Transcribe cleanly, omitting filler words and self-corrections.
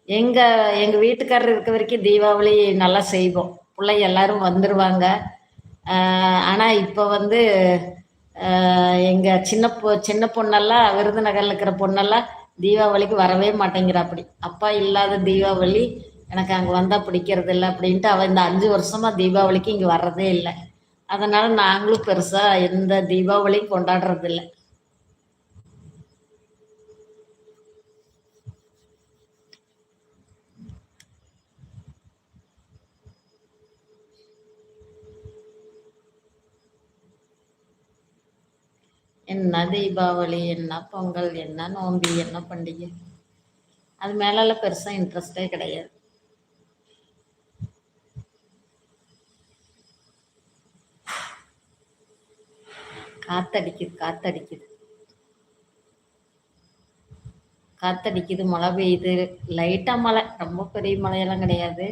எங்க எங்க வீட்டுக்காரர் இருக்க வரைக்கும் தீபாவளி நல்லா செய்வோம். பிள்ளைங்க எல்லாரும் வந்துருவாங்க. ஆனா இப்ப வந்து எங்க சின்ன பொண்ணெல்லாம் விருதுநகர்ல இருக்கிற பொண்ணெல்லாம் தீபாவளிக்கு வரவே மாட்டேங்கிறாப்படி. அப்பா இல்லாத தீபாவளி எனக்கு அங்க வந்தா பிடிக்கிறது இல்ல அப்படின்ட்டு அவ இந்த 5 வருஷமா தீபாவளிக்கு இங்க வர்றதே இல்ல. அதனால நாங்களும் பெருசா எந்த தீபாவளியும் கொண்டாடுறது இல்ல. என்ன தீபாவளி, என்ன பொங்கல், என்ன நோம்பி, என்ன பண்டிகை. அது மேலலாம் பெருசா இன்ட்ரெஸ்டே கிடையாது. காத்தடிக்குது, காத்தடிக்குது. காத்தடிக்குது, மழை பெய்யுது. லைட்டா மழை. ரொம்ப பெரிய மழையெல்லாம் கிடையாது.